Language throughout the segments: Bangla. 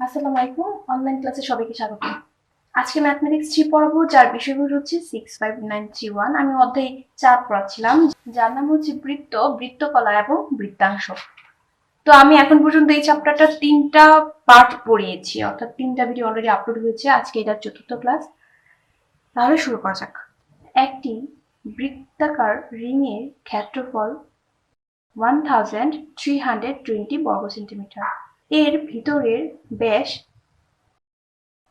আসসালামু আলাইকুম, অনলাইন ক্লাসে সবাইকে স্বাগত। আজকে ম্যাথমেটিক্স 3 পড়াবো, যার বিষয়বস্তু হচ্ছে 65931। আমি অধ্যায় 4 পড়াচ্ছিলাম, যার নাম হচ্ছে বৃত্ত, বৃত্তকলা এবং বৃত্তাংশ। তো আমি এখন পর্যন্ত এই চ্যাপ্টারটা 3টা পার্ট পড়িয়েছি, অর্থাৎ 3টা ভিডিও অলরেডি আপলোড হয়েছে। আজকে এটা 4র্থ ক্লাস। তাহলে শুরু করা যাক। একটি বৃত্তাকার রিংয়ের ক্ষেত্রফল 1320 বর্গ সেন্টিমিটার। এর ভিতরের ব্যাস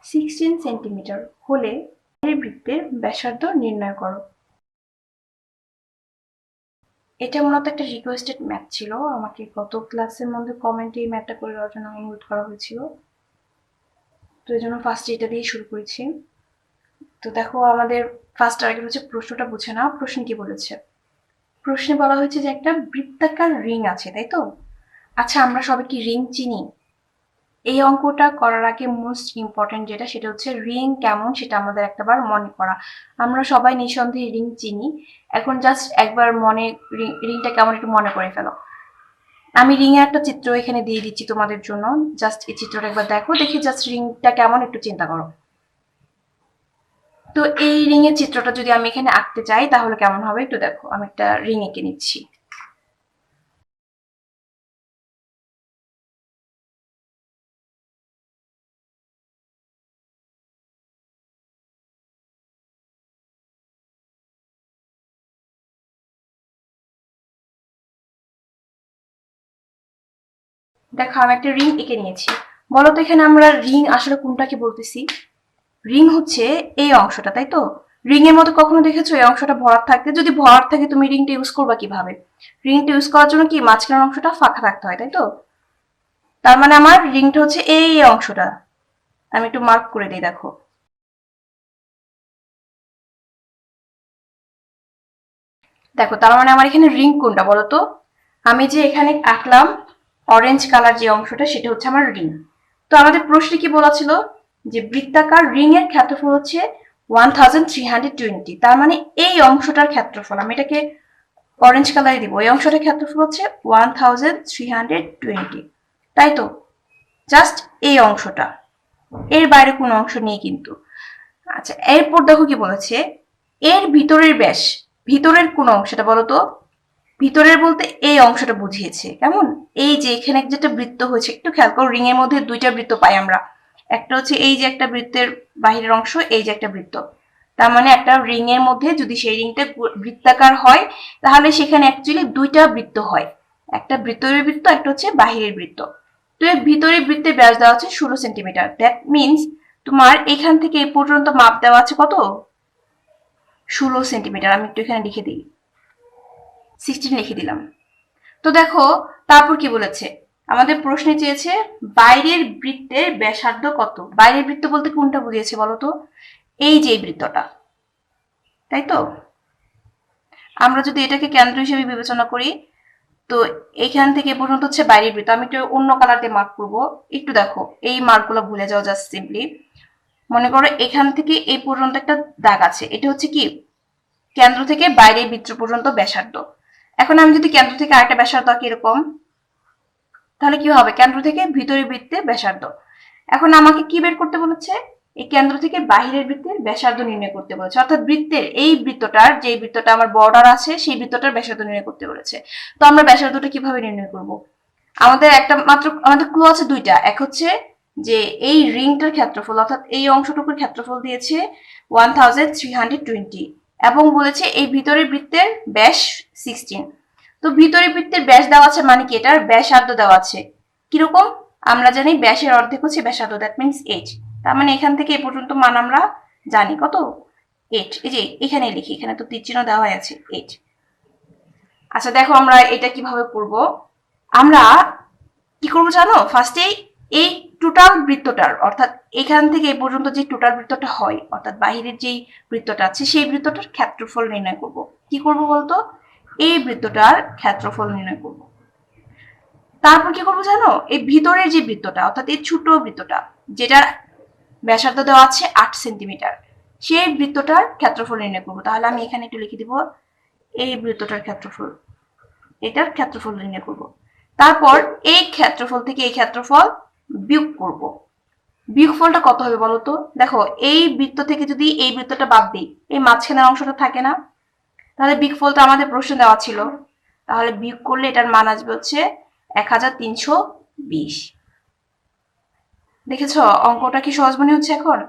16 সেন্টিমিটার হলে এর বৃত্তের ব্যাসার্ধ নির্ণয় করো। এটা মূলত একটা রিকোয়েস্টেড ম্যাথ ছিল, আমাকে গত ক্লাসের মধ্যে কমেন্টে এই ম্যাথটা করে দেওয়ার জন্য অনুরোধ করা হয়েছিল। তো এই জন্য ফার্স্ট এটা দিয়ে শুরু করেছি। তো দেখো, আমাদের ফার্স্ট টার্গেট হচ্ছে প্রশ্নটা বুঝে নাও। প্রশ্ন কি বলেছে? প্রশ্নে বলা হয়েছে যে একটা বৃত্তাকার রিং আছে, তাই তো? আচ্ছা, আমরা সবাই কি রিং চিনি? এই অঙ্কটা করার আগে মোস্ট ইম্পর্টেন্ট যেটা, সেটা হচ্ছে রিং কেমন সেটা আমাদের একটাবার মনে করা। আমরা সবাই নিঃসন্দেহে রিং চিনি। এখন জাস্ট একবার মনে রিংটা কেমন একটু মনে করে ফেলো। আমি রিং এর একটা চিত্র এখানে দিয়ে দিচ্ছি তোমাদের জন্য। জাস্ট এই চিত্রটা একবার দেখো, দেখে জাস্ট রিংটা কেমন একটু চিন্তা করো। তো এই রিং এর চিত্রটা যদি আমি এখানে আঁকতে চাই তাহলে কেমন হবে একটু দেখো। আমি একটা রিং এঁকে নিচ্ছি। দেখো, আমি একটা রিং এঁকে নিয়েছি। বলো তো এখানে আমরা রিং আসলে কোনটাকে বলতেছি? রিং হচ্ছে এই অংশটা, তাই তো? রিং এর মতো কখনো দেখেছো এই অংশটা ভরাট থাকতে? যদি ভরাট থাকে তুমি রিংটা ইউজ করবা কিভাবে? রিংটা ইউজ করার জন্য কি মাঝখানের অংশটা ফাঁকা থাকতে হয়, তাই তো? তার মানে আমার রিংটা হচ্ছে এই অংশটা। আমি একটু মার্ক করে দিই, দেখো। দেখো, তার মানে আমার এখানে রিং কোনটা বলো তো? আমি যে এখানে আঁকলাম অরেঞ্জ কালার যে অংশটা, সেটা হচ্ছে আমার রিং। তো আমাদের প্রশ্নে কি বলা ছিল? যে বৃত্তাকার রিং এর ক্ষেত্রফল হচ্ছে 1320। তার মানে এই অংশটার ক্ষেত্রফল, আমি এটাকে অরেঞ্জ কালারে দিব, এই অংশটার ক্ষেত্রফল হচ্ছে 1320, তাই তো? জাস্ট এই অংশটা, এর বাইরে কোনো অংশ নেই কিন্তু। আচ্ছা, এরপর দেখো কি বলেছে, এর ভিতরের ব্যাস, ভিতরের কোন অংশটা বলো তো? ভিতরের বলতে এই অংশটা বুঝিয়েছে, কেমন? এই যে এখানে যেটা বৃত্ত হয়েছে, একটু খেয়াল করো, রিং এর মধ্যে দুইটা বৃত্ত পাই আমরা। একটা হচ্ছে এই যে একটা বৃত্তের বাহিরের অংশ, এই যে একটা বৃত্ত। তার মানে একটা রিং এর মধ্যে যদি সেই রিংটা বৃত্তাকার হয়, তাহলে সেখানে অ্যাকচুয়ালি দুইটা বৃত্ত হয়। একটা ভিতরের বৃত্ত, একটা হচ্ছে বাহিরের বৃত্ত। তো এর ভিতরের বৃত্তের ব্যাস দেওয়া আছে 16 সেন্টিমিটার। দ্যাট মিনস তোমার এখান থেকে এই পর্যন্ত মাপ দেওয়া আছে কত? 16 সেন্টিমিটার। আমি একটু এখানে লিখে দিই, 16 লিখে দিলাম। তো দেখো, তারপর কি বলেছে? আমাদের প্রশ্নে চেয়েছে বাইরের বৃত্তের ব্যাসার্ধ কত। বাইরের বৃত্ত বলতে কোনটা বুঝিয়েছে বলো তো? এই যে বৃত্তটা, তাই তো? আমরা যদি এটাকে কেন্দ্র হিসেবে বিবেচনা করি, তো এখান থেকে এ পর্যন্ত হচ্ছে বাইরের বৃত্ত। আমি একটু অন্য কালার দিয়ে মার্ক করবো। একটু দেখো, এই মার্কগুলো ভুলে যাও জাস্ট সিম্পলি। মনে করো এখান থেকে এই পর্যন্ত একটা দাগ আছে, এটা হচ্ছে কি কেন্দ্র থেকে বাইরের বৃত্ত পর্যন্ত ব্যাসার্ধ। এখন আমি যদি কেন্দ্র থেকে আরেকটা ব্যাসার্ধ আঁকি এরকম, তাহলে কি হবে? কেন্দ্র থেকে ভিতরের বৃত্তের ব্যাসার্ধ। এখন আমাকে কি বের করতে বলেছে? এই কেন্দ্র থেকে বাহিরের বৃত্তের ব্যাসার্ধ নির্ণয় করতে বলেছে, অর্থাৎ বৃত্তের এই বৃত্তটার, যে বৃত্তটা আমার বর্ডার আছে সেই বৃত্তটার ব্যাসার্ধ নির্ণয় করতে বলেছে। তো আমরা ব্যাসার্ধটা কিভাবে নির্ণয় করব? আমাদের একটা মাত্র আমাদের ক্লু আছে দুইটা। এক হচ্ছে যে এই রিংটার ক্ষেত্রফল, অর্থাৎ এই অংশটুকুর ক্ষেত্রফল দিয়েছে 1320, এবং বলেছে এই ভিতরের বৃত্তের ব্যাস 16। তো ভিতরের বৃত্তের ব্যাস দেওয়া আছে মানে কি এটার ব্যাসার্ধ দেওয়া আছে কিরকম? আমরা জানি ব্যাসের অর্ধেক হচ্ছে ব্যাসার্ধ, দ্যাট মিনস 8। তার মানে এখান থেকে এ পর্যন্ত মান আমরা জানি কত? 8। এই যে এখানে লিখি, এখানে তো তীর চিহ্ন দেওয়া আছে 8। আচ্ছা দেখো, আমরা এটা কিভাবে করব? আমরা কি করবো জানো? ফার্স্টে এই টোটাল বৃত্তটার, অর্থাৎ এখান থেকে এই পর্যন্ত যে টোটাল বৃত্তটা হয়, অর্থাৎ বাহিরের যেই বৃত্তটা আছে সেই বৃত্তটার ক্ষেত্রফল নির্ণয় করব। কি করব বলতো? এই বৃত্তটার ক্ষেত্রফল নির্ণয় করব। তারপর কি করবো জানো? এই ভিতরের যে বৃত্তটা, অর্থাৎ এই ছোট বৃত্তটা, যেটার ব্যাসার্ধ দেওয়া আছে 8 সেন্টিমিটার, সেই বৃত্তটার ক্ষেত্রফল নির্ণয় করবো। তাহলে আমি এখানে একটু লিখে দিব, এই বৃত্তটার ক্ষেত্রফল, এটার ক্ষেত্রফল নির্ণয় করব। তারপর এই ক্ষেত্রফল থেকে এই ক্ষেত্রফল বিয়োগ করব। বিয়োগফলটা কত হবে বলো তো? দেখো এই বৃত্ত থেকে যদি এই বৃত্তটা বাদ দিই, এই মাঝখানের অংশটা থাকে না, তাহলে বিয়োগফলটা আমাদের প্রশ্নে দেওয়া ছিল, তাহলে বিয়োগ করলে এটার মান আসবে হচ্ছে 1320। দেখেছো অঙ্কটা কি সহজ মনে হচ্ছে এখন?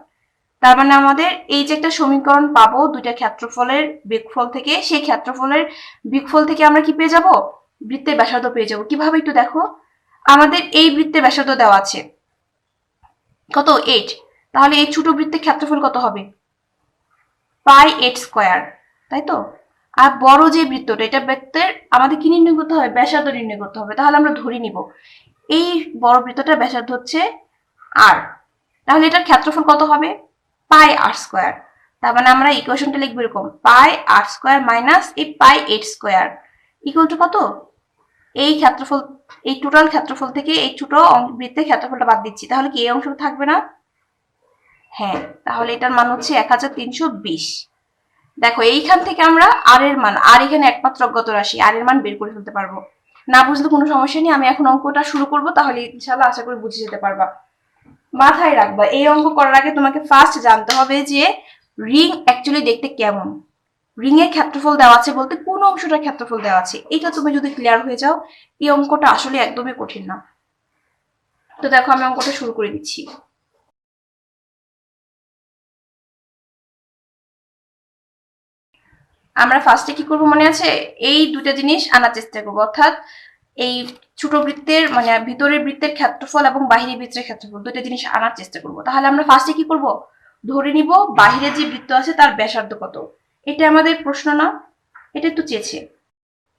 তার মানে আমাদের এই যে একটা সমীকরণ পাবো দুইটা ক্ষেত্রফলের বিয়োগফল থেকে, সেই ক্ষেত্রফলের বিয়োগফল থেকে আমরা কি পেয়ে যাব? বৃত্তের ব্যাসার্ধ পেয়ে যাব। কিভাবে একটু দেখো, আমাদের এই বৃত্তের ব্যাসার্ধ দেওয়া আছে কত? 8। তাহলে এই ছোট বৃত্তের ক্ষেত্রফল কত হবে? পাই 8 স্কয়ার, তাই তো? আর বড় যে বৃত্তটা, এটা বৃত্তের আমাদের কি নির্ণয় করতে হবে? ব্যাসার্ধ নির্ণয় করতে হবে। তাহলে আমরা ধরে নিব এই বড় বৃত্তটার ব্যাসার্ধ হচ্ছে আর, তাহলে এটার ক্ষেত্রফল কত হবে? পাই আর স্কয়ার। তার মানে আমরা ইকুয়েশনটা লিখবো এরকম, পাই আর স্কয়ার মাইনাস এই পাই 8 স্কয়ার ইকুয়াল টু কত? এই ক্ষেত্রফল, এই টোটাল ক্ষেত্রফল থেকে এই ছোট বৃত্তের ক্ষেত্রফলটা বাদ দিচ্ছি, তাহলে কি এই অংশটা থাকবে না? হ্যাঁ, তাহলে এটার মান হচ্ছে 1320। দেখো এইখান থেকে আমরা আর এর মান, আর এখানে একমাত্র অজ্ঞাত রাশি, আর এর মান বের করে ফেলতে পারবো। না বুঝলে কোনো সমস্যা নেই, আমি এখন অঙ্কটা শুরু করব, তাহলে ইনশাআল্লাহ আশা করি বুঝে যেতে পারবা। মাথায় রাখবা এই অঙ্ক করার আগে তোমাকে ফার্স্ট জানতে হবে যে রিং অ্যাকচুয়ালি দেখতে কেমন। রিং এর ক্ষেত্রফল দেওয়া আছে বলতে কোন অংশটার ক্ষেত্রফল দেওয়া আছে, এটা তুমি যদি ক্লিয়ার হয়ে যাও, এই অঙ্কটা আসলে একদমই কঠিন না। তো দেখো আমি অঙ্কটা শুরু করে দিচ্ছি। আমরা ফার্স্টে কি করব মনে আছে? এই দুটো জিনিস আনার চেষ্টা করবো, অর্থাৎ এই ছোট বৃত্তের মানে ভিতরের বৃত্তের ক্ষেত্রফল এবং বাহিরের বৃত্তের ক্ষেত্রফল দুটো জিনিস আনার চেষ্টা করব। তাহলে আমরা ফার্স্টে কি করব? ধরে নিব বাহিরে যে বৃত্ত আছে তার ব্যাসার্ধ কত। এটা আমাদের প্রশ্ন না, এটা একটু চেয়েছে।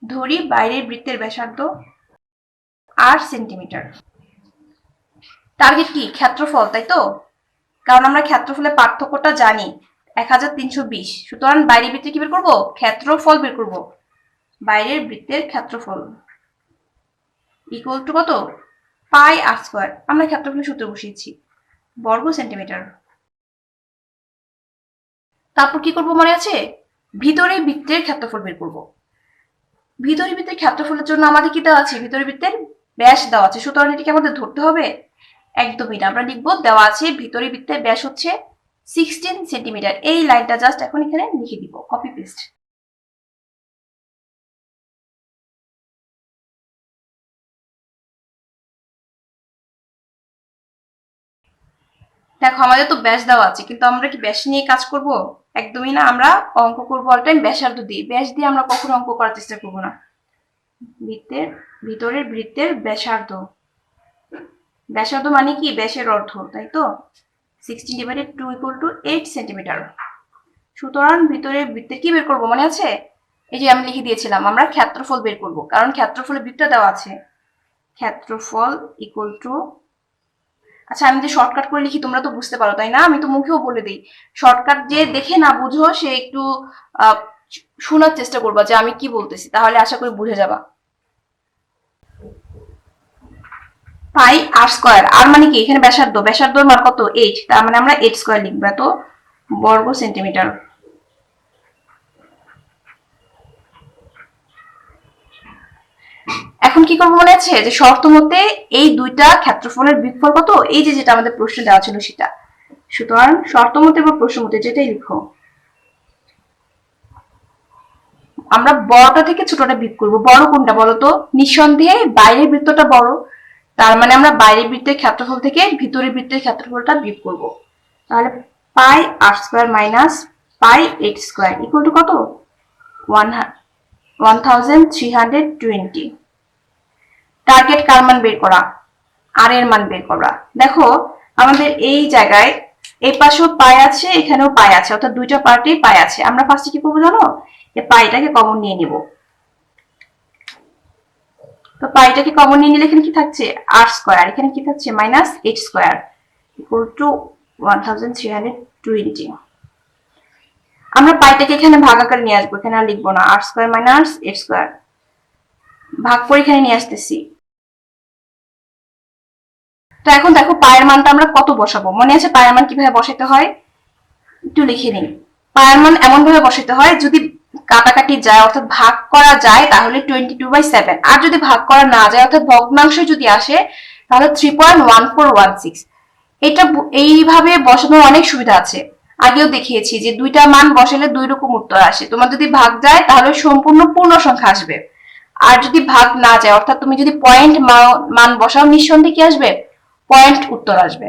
ধরি বাইরের বৃত্তের ব্যাসার্ধ 8 সেন্টিমিটার। টার্গেট কি? ক্ষেত্রফল, তাই তো? কারণ আমরা ক্ষেত্রফলের পার্থক্যটা জানি 1320। সুতরাং বাইরের বৃত্তে কি বের করবো? ক্ষেত্রফল বের করব। বাইরের বৃত্তের ক্ষেত্রফল ইকুয়াল টু কত? পাই আর স্কয়ার। আমরা ক্ষেত্রফলের সূত্র বসিয়েছি বর্গ সেন্টিমিটার। তারপর কি করব মনে আছে? ভিতরে বৃত্তের ক্ষেত্রফল বের করব। ভিতরে বৃত্তের ক্ষেত্রফলের জন্য আমাদের কি দেওয়া আছে? ভিতরে বৃত্তের ব্যাস দেওয়া আছে, সুতরাং এটিকে আমাদের ধরতে হবে? একদমই না, আমরা লিখবো দেওয়া আছে ভিতরে বৃত্তের ব্যাস হচ্ছে 16 সেন্টিমিটার। এই লাইনটা জাস্ট এখন এখানে লিখে দিব, কপি পেস্ট। দেখো আমাদের তো ব্যাস দেওয়া আছে, কিন্তু আমরা কি ব্যাস নিয়ে কাজ করব? একদমই না, আমরা অঙ্ক করবো অল টাইম ব্যাসার্ধ দিয়ে। ব্যাস দিয়ে আমরা কখনো অঙ্ক করার চেষ্টা করবো না। বৃত্তের ভিতরের বৃত্তের ব্যাসার্ধ, ব্যাসার্ধ মানে কি? ব্যাসের অর্ধ, তাই তো? 16/2 ইকুয়াল টু 8 সেন্টিমিটার। সুতরাং ভিতরে বৃত্তের কি বের করবো মনে আছে? এই যে আমি লিখে দিয়েছিলাম, আমরা ক্ষেত্রফল বের করব, কারণ ক্ষেত্রফলের বৃত্তটা দেওয়া আছে। ক্ষেত্রফল ইকুয়াল টু, আচ্ছা আমি যে শর্টকাট করে লিখি তোমরা তো বুঝতে পারো তাই না? আমি তো মুখেও বলে দিই। শর্টকাট যে দেখে না বুঝো সে একটু শোনার চেষ্টা করবা যে আমি কি বলতেছি, তাহলে আশা করি বুঝে যাবা। পাই আর স্কয়ার, আর মানে কি? এখানে ব্যাসার্ধ, ব্যাসার্ধর মান কত? 8, তার মানে আমরা 8 স্কয়ার লিখবো, এত বর্গ সেন্টিমিটার। এখন কি করবো মনে আছে? যে শর্ত মতে এই দুইটা ক্ষেত্রফলের বিয়োগফল কত, এই যে যেটা আমাদের প্রশ্নে দেওয়া ছিল সেটা। সুতরাং শর্ত মতে বা প্রশ্ন মতে যেটাই লিখো, আমরা বড়টা থেকে ছোটটা বিয়োগ করবো। বড় কোনটা বলতো? নিঃসন্দেহে বাইরের বৃত্তটা বড়, তার মানে আমরা বাইরের বৃত্তের ক্ষেত্রফল থেকে ভিতরের বৃত্তের ক্ষেত্রফলটা বিয়োগ করব। তাহলে pi R square minus pi 8 square equal to কত? 1320। টার্গেট কার মান বের করা? আর এর মান বের করা। দেখো আমাদের এই জায়গায় এই পাশেও পাই আছে, এখানেও পাই আছে, অর্থাৎ দুইটা পার্টেই পাই আছে। আমরা ফার্স্টে কি করবো জানো? এই পাইটাকে কমন নিয়ে নিব। তো পাইটাকে কমন নিয়ে নিলে এখানে কি থাকছে? আর স্কয়ার, এখানে কি থাকছে? Minus 8 square equal two 1320। আমরা পাইটাকে এখানে ভাগ আকারে নিয়ে আসবো, এখানে আর লিখবো না। আর স্কয়ার মাইনাস 8 স্কয়ার ভাগ করে এখানে নিয়ে আসতেছি। তো এখন দেখো পায়ের মানটা আমরা কত বসাবো? মনে আছে পায়ের মান কিভাবে বসাতে হয়? একটু লিখে নিই। পায়ের মান এমন ভাবে বসাতে হয়, যদি কাটাকাটি যায় অর্থাৎ ভাগ করা যায় তাহলে 22/7, আর যদি ভাগ করা না যায় অর্থাৎ ভগ্নাংশ যদি আসে তাহলে 3.1416। এইভাবে বসানোর অনেক সুবিধা আছে। আগেও দেখিয়েছি যে দুইটা মান বসালে দুই রকম উত্তর আসে। তোমার যদি ভাগ যায় তাহলে সম্পূর্ণ পূর্ণ সংখ্যা আসবে, আর যদি ভাগ না যায় অর্থাৎ তুমি যদি পয়েন্ট মান বসাও নিঃসন্দেহে কি আসবে, পয়েন্ট উত্তর আসবে।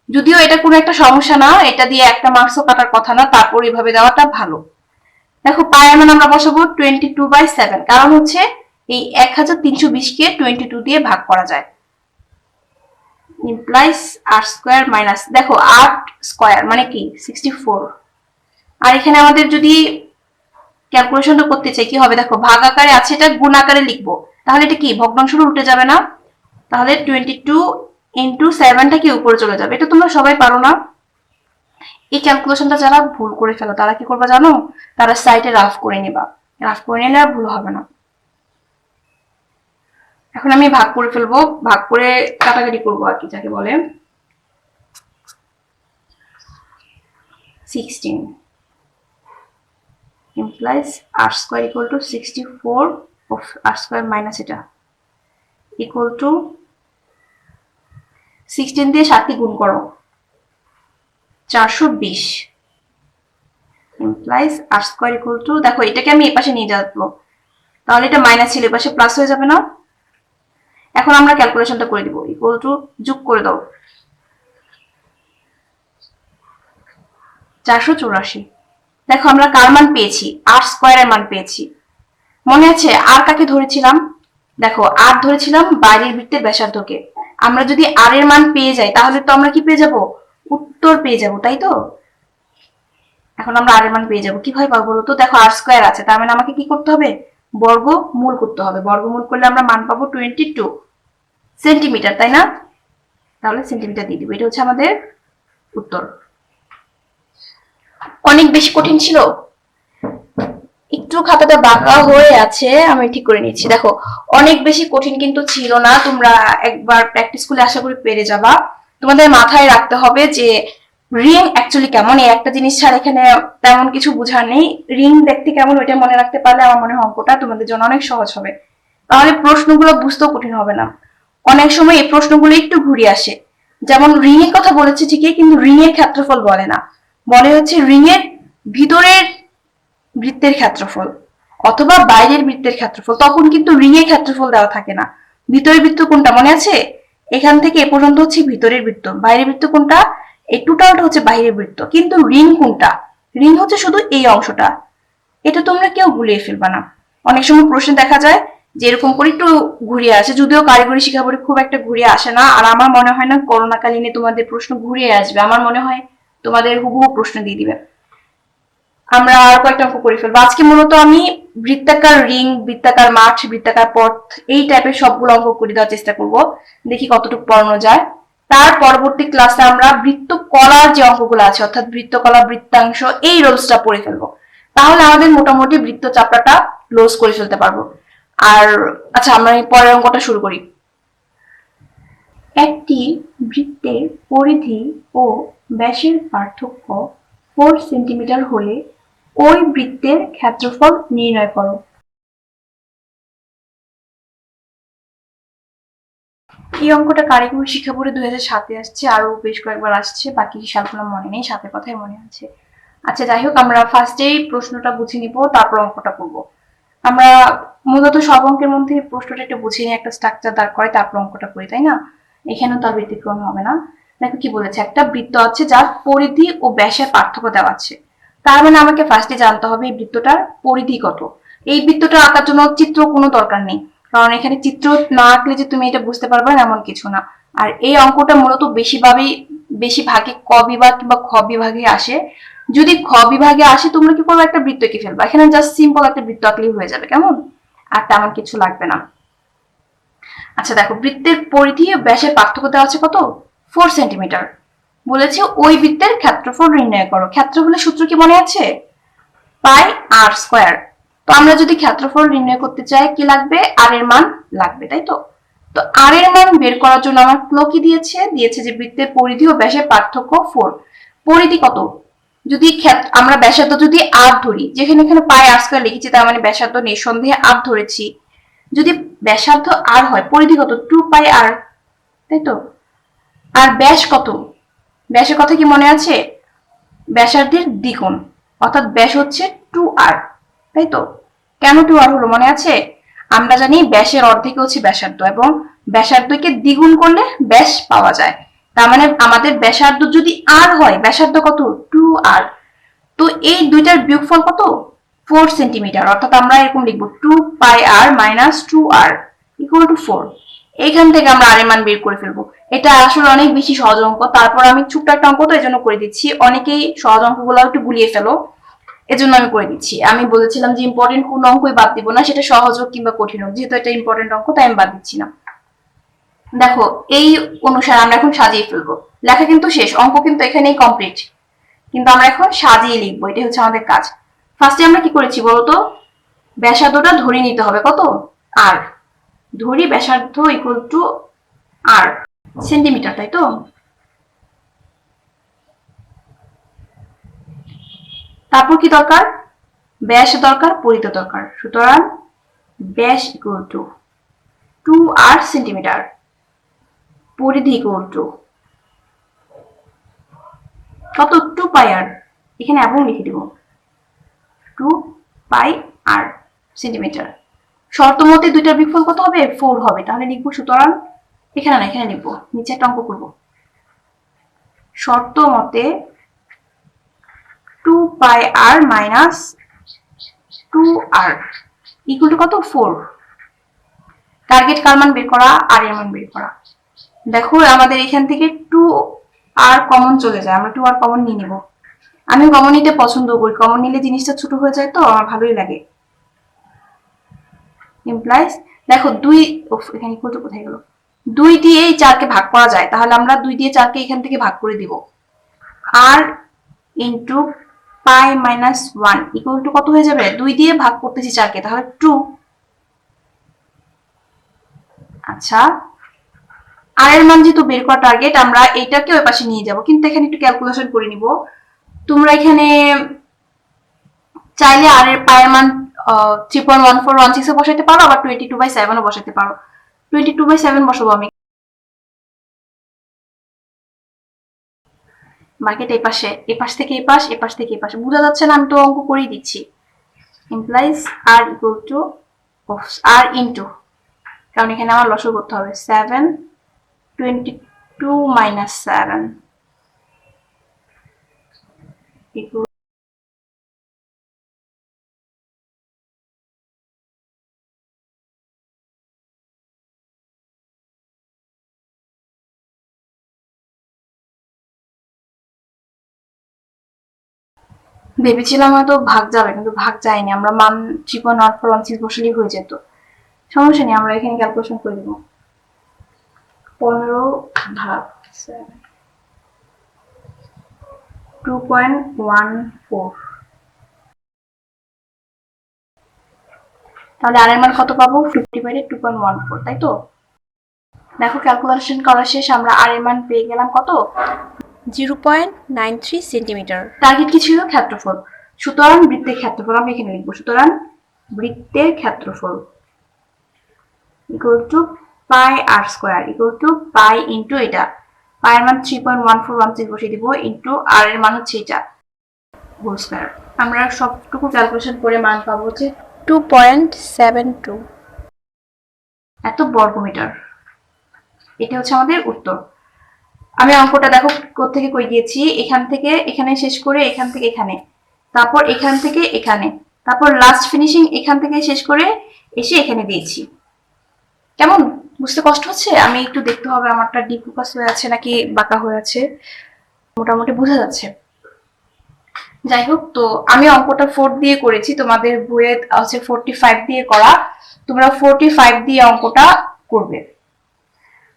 যদিও এটা কোনো একটা সমস্যা না, এটা দিয়ে একটা মার্কসও কাটার কথা না, তারপর এভাবে দেওয়াটা ভালো। দেখো পায়ের মান আমরা বসাবো 22/7, কারণ হচ্ছে এই 1320 কে 22 দিয়ে ভাগ করা যায়। ইমপ্লাইজ আর স্কোয়ার মাইনাস, দেখো 8 স্কোয়ার মানে কি 64। আর এখানে আমাদের যদি ক্যালকুলেশনটা করতে চাই কি হবে, দেখো ভাগ আকারে আছে, এটা গুণ আকারে লিখবো, তাহলে এটা কি ভগ্নাংশটা উল্টে যাবে না? তাহলে 22 × 7টা কি উপরে চলে যাবে। এটা তোমরা সবাই পারো না? এই ক্যালকুলেশনটা যারা ভুল করে ফেলো তারা কি করবা জানো, তারা সাইটে রাফ করে নিবা, রাফ করে নিলে আর ভুল হবে না। এখন আমি ভাগ করে ফেলবো, ভাগ করে কাটাকাটি করবো আর কি, যাকে বলে 16 implies r square equal to 64 of r square minus এটা equal to 16 দিয়ে 7 গুণ করো 420 implies r square equal to, দেখো এটাকে আমি এপাশে নিয়ে যাবো, তাহলে এটা মাইনাস ছিল এপাশে প্লাস হয়ে যাবে না? এখন আমরা ক্যালকুলেশনটা করে দিব, ইকুয়াল টু যোগ করে দাও 484। দেখো আমরা কার মান পেয়েছি, আর স্কোয়ারের মান পেয়েছি। মনে আছে আর কাকে ধরেছিলাম, দেখো আর ধরেছিলাম বাইরের বৃত্তের ব্যাসার্ধকে। আমরা যদি আর এর মান পেয়ে যাই তাহলে তো আমরা কি পেয়ে যাব, উত্তর পেয়ে যাব, তাই তো? এখন আমরা আর এর মান পেয়ে যাব, কিভাবে পাবো বলো তো? দেখো আর স্কোয়ার আছে, তার মানে আমাকে কি করতে হবে, বর্গমূল করতে হবে। বর্গমূল করলে আমরা মান পাবো 22 সেন্টিমিটার, তাই না? তাহলে সেন্টিমিটার দিয়ে দিব, এটা হচ্ছে আমাদের উত্তর। অনেক বেশি কঠিন ছিল, একটু খাতাটা বাঁকা হয়ে আছে, আমি ঠিক করে নিচ্ছি। দেখো অনেক বেশি কঠিন কিন্তু ছিল না, তোমরা একবার প্র্যাকটিস করলে আশা করি পেরে যাবা। তোমাদের মাথায় রাখতে হবে যে রিং অ্যাকচুয়ালি কেমন, এই একটা জিনিস ছাড়া এখানে তেমন কিছু বোঝার নেই। রিং দেখতে কেমন ওইটা মনে রাখতে পারলে আমার মনে হয় অঙ্কটা তোমাদের জন্য অনেক সহজ হবে, তাহলে প্রশ্নগুলো বুঝতেও কঠিন হবে না। অনেক সময় এই প্রশ্নগুলো একটু ঘুরিয়ে আসে, যেমন রিং এর কথা বলেছে ঠিকই, কিন্তু রিং এর ক্ষেত্রফল বলে না, বলে হচ্ছে রিং এর ভিতরের বৃত্তের ক্ষেত্রফল অথবা বাইরের বৃত্তের ক্ষেত্রফল। তখন কিন্তু রিং এর ক্ষেত্রফল দেওয়া থাকে না। ভিতরের বৃত্ত কোনটা মনে আছে, এখান থেকে এ পর্যন্ত হচ্ছে ভিতরের বৃত্ত, বাইরের বৃত্ত কোনটা, এই টোটালটা হচ্ছে বাইরের বৃত্ত। কিন্তু রিং কোনটা, রিং হচ্ছে শুধু এই অংশটা। এটা তোমরা কেউ ভুলিয়ে ফেলবা না। অনেক সময় প্রশ্ন দেখা যায় যে এরকম করে একটু ঘুরিয়ে আসে, যদিও কারিগরি শিক্ষা বোর্ডে খুব একটা ঘুরিয়ে আসে না, আর আমার মনে হয় না করোনাকালীনে তোমাদের প্রশ্ন ঘুরিয়ে আসবে, আমার মনে হয় তোমাদের হুবহু প্রশ্ন দিয়ে দিবে। আমরা আর কয়েকটা অঙ্ক করে ফেলবো আজকে। মূলত আমি বৃত্তাকার রিং, বৃত্তাকার মাঠ, বৃত্তাকার পথ, এই টাইপের সবগুলো অঙ্ক করে দেওয়ার চেষ্টা করব, দেখি কতটুকু পড়ানো যায়। তার পরবর্তী ক্লাসে আমরা বৃত্তকলার যে অঙ্কগুলো আছে, অর্থাৎ বৃত্তকলা, বৃত্তাংশ, এই রোলসটা পড়ে ফেলবো। তাহলে আমাদের মোটামুটি বৃত্ত চাপড়াটা ক্লোজ করে ফেলতে পারবো। আর আচ্ছা, আমরা পরের অঙ্কটা শুরু করি। একটি বৃত্তের পরিধি ও ব্যাসের পার্থক্য 4 সেন্টিমিটার হলে ওই বৃত্তের ক্ষেত্রফল নির্ণয় করো। এই অঙ্কটা কারিগরি শিক্ষা বোর্ডে 2007-এ আসছে, আরো বেশ কয়েকবার আসছে, বাকি সালগুলো মনে নেই, সাথে কথাই মনে আছে। আচ্ছা যাই হোক, আমরা ফার্স্টেই প্রশ্নটা বুঝে নিব, তারপর অঙ্কটা করবো। আমরা মূলত সব অঙ্কের মধ্যে প্রশ্নটা একটু বুঝে নিয়ে একটা স্ট্রাকচার দাঁড় করে তারপর অঙ্কটা করি, তাই না? এখানেও তার ব্যতিক্রম হবে না। দেখো কি বলেছে, একটা বৃত্ত আছে যার পরিধি ও ব্যাসের পার্থক্য দেওয়া আছে। তার মানে আমাকে ফার্স্টে জানতে হবে এই বৃত্তটার পরিধি কত। এই বৃত্তটা আঁকার জন্য চিত্র কোনো দরকার নেই, কারণ এখানে চিত্র না আঁকলে যে তুমি এটা বুঝতে পারবে না এমন কিছু না। আর এই অঙ্কটা মূলত বেশি ভাগে ক বিভাগ কিংবা খ বিভাগে আসে। যদি খ বিভাগে আসে তোমরা কি করবে, একটা বৃত্ত এঁকে ফেলবা, এখানে জাস্ট সিম্পল একটা বৃত্ত আঁকলেই হয়ে যাবে, কেমন? আর তেমন কিছু লাগবে না। আচ্ছা দেখো, বৃত্তের পরিধি ও ব্যাসের পার্থক্য দেওয়া আছে কত, 4 সেন্টিমিটার। বলেছে ওই বৃত্তের ক্ষেত্রফল নির্ণয় করো। ক্ষেত্রফলের সূত্র কি মনে আছে, পাই আর স্কোয়ার। তো আমরা যদি ক্ষেত্রফল নির্ণয় করতে চাই কি লাগবে, আর এর মান লাগবে, তাই তো? তো আর এর মান বের করার জন্য আমার ক্লো কি দিয়েছে, যে বৃত্তের পরিধি ও ব্যাসের পার্থক্য 4। পরিধি কত, যদি আমরা ব্যাসার্ধ যদি আর ধরি, যেখানে এখানে পাই আর স্কয়ার লিখেছি, তার মানে ব্যাসার্ধ নিঃসন্দেহে আর ধরেছি। যদি ব্যাসার্ধ আর হয়, পরিধি কত, 2 পাই আর, তাই তো? আর ব্যাস কত, ব্যাসের কথা কি মনে আছে? ব্যাসার্ধের দ্বিগুণ, অর্থাৎ ব্যাস হচ্ছে 2r, তাই তো? কেন 2r হলো মনে আছে? আমরা জানি ব্যাসের অর্ধেক হচ্ছে ব্যাসার্ধ, এবং ব্যাসার্ধকে দ্বিগুণ করলে ব্যাস পাওয়া যায়। তার মানে আমাদের ব্যাসার্ধ যদি r হয়, ব্যাসার্ধ কত? 2r। তো এই দুইটার বিয়োগফল কত? 4 সেন্টিমিটার। অর্থাৎ আমরা এরকম লিখবো 2πr - 2r = 4। এইখান থেকে আমরা আর এর মান বের করে ফেলবো। এটা আসলে অনেক বেশি সহজ অঙ্ক, তারপর আমি ছোট্ট একটা অঙ্ক তো এজন্য করে দিচ্ছি। অনেকেই সহজ অঙ্কগুলো একটু গুলিয়ে ফেলো, এজন্য আমি করে দিচ্ছি। আমি বলেছিলাম যে ইম্পর্টেন্ট কোন অঙ্কই বাদ দিব না, সেটা সহজ হোক কিংবা কঠিন হোক, যেহেতু এটা ইম্পর্টেন্ট অঙ্ক তাই আমি বাদ দিচ্ছি না। দেখো এই অনুসারে আমরা এখন সাজিয়ে ফেলবো। লেখা কিন্তু শেষ, অঙ্ক কিন্তু এখানেই কমপ্লিট, কিন্তু আমরা এখন সাজিয়ে লিখবো, এটাই হচ্ছে আমাদের কাজ। ফার্স্টে আমরা কি করেছি বলতো? ব্যাসার্ধটা ধরে নিতে হবে কত? আর ধরি ব্যাসার্ধ = আর সেন্টিমিটার, তাই তো? তারপর কি দরকার? ব্যাস দরকার, পরিধি দরকার। সুতরাং ব্যাস = 2r সেন্টিমিটার, পরিধি কত? 2πr। এখানে এবং লিখে দিব 2πr সেন্টিমিটার। শর্ত মতে দুইটার বিয়োগফল কত হবে? 4 হবে। তাহলে লিখবো, সুতরাং এখানে না, এখানে লিখবো, নিচে একটা অঙ্ক করবো। শর্ত মতে 2πr - 2r = কত? 4। টার্গেট কার মান বের করা? আর এর মান বের করা। দেখো আমাদের এখান থেকে 2r কমন চলে যায়, আমরা 2r কমন নিয়ে নিব। আমি কমন নিতে পছন্দ করি, কমন নিলে জিনিসটা ছোট হয়ে যায় তো আমার ভালোই লাগে। ইমপ্লাইজ, দেখো 2, এখানে ইকুয়াল টু কোথায় গেল? 2 দিয়ে এই 4 কে ভাগ করা যায়, তাহলে আমরা 2 দিয়ে 4 কে এখান থেকে ভাগ করে দিব। r into pi minus 1 equal to কত হয়ে যাবে? 2 দিয়ে ভাগ করতেছি 4 কে, তাহলে 2। আচ্ছা, আর এর মান যেহেতু বের করা টার্গেট, আমরা এইটাকে ওই পাশে নিয়ে যাব, কিন্তু এখানে একটু ক্যালকুলেশন করে নিব। তোমরা এখানে চাইলে আর এর পায়ের মান 3.1416 এ বসাইতে পারো, আবার 22/7 ও বসাইতে পারো। 22/7 বসাবো আমি। মার্কেট এই পাশে, এই পাশ থেকে এই পাশ, এই পাশ থেকে এই পাশে, বোঝা যাচ্ছে না? আমি তো অঙ্ক করেই দিচ্ছি। Implies r equal to r into, কারণ এখানে আমার লসও করতে হবে, 7 22 - 7 ইকুয়াল। ভেবেছিলাম হয়তো ভাগ যাবে, কিন্তু ভাগ যায়নি। আমরা মান 3.1416 বসালেই হয়ে যেত। সমস্যা নেই, আমরা এখানে ক্যালকুলেশন করে দিব। 15 ভাগ 7 2.14, তাহলে আর এর মান কত পাবো? 50/2.14, তাই তো? দেখো ক্যালকুলেশন করা শেষ, আমরা আর এর মান পেয়ে গেলাম কত? 0.93 সেন্টিমিটার। টার্গেট কি ছিল? ক্ষেত্রফল। সুতরাং বৃত্তের ক্ষেত্রফল আমি এখানে লিখবো। সুতরাং বৃত্তের ক্ষেত্রফল equal to pi R square equal to pi into এটা, পায়ের মান 3.1416 বসিয়ে দিব, ইন্টু আর এর মান হচ্ছে এটা হোল স্কয়ার। আমরা সবটুকু ক্যালকুলেশন করে মান পাবো হচ্ছে 2.72 এত বর্গমিটার। এটা হচ্ছে আমাদের উত্তর। আমি অঙ্কটা দেখো কোত্থেকে কই গিয়েছি, এখান থেকে এখানে শেষ করে এখান থেকে এখানে, তারপর এখান থেকে এখানে, তারপর লাস্ট ফিনিশিং এখান থেকে শেষ করে এসে এখানে দিয়েছি। কেমন? বুঝতে কষ্ট হচ্ছে? আমি একটু দেখতে হবে আমারটা ডিপ ফোকাস হয়ে আছে নাকি বাঁকা হয়ে আছে, মোটামুটি বোঝা যাচ্ছে। যাই হোক, তো আমি অঙ্কটা 4 দিয়ে করেছি, তোমাদের বইয়ে হচ্ছে 45 দিয়ে করা, তোমরা 45 দিয়ে অঙ্কটা করবে।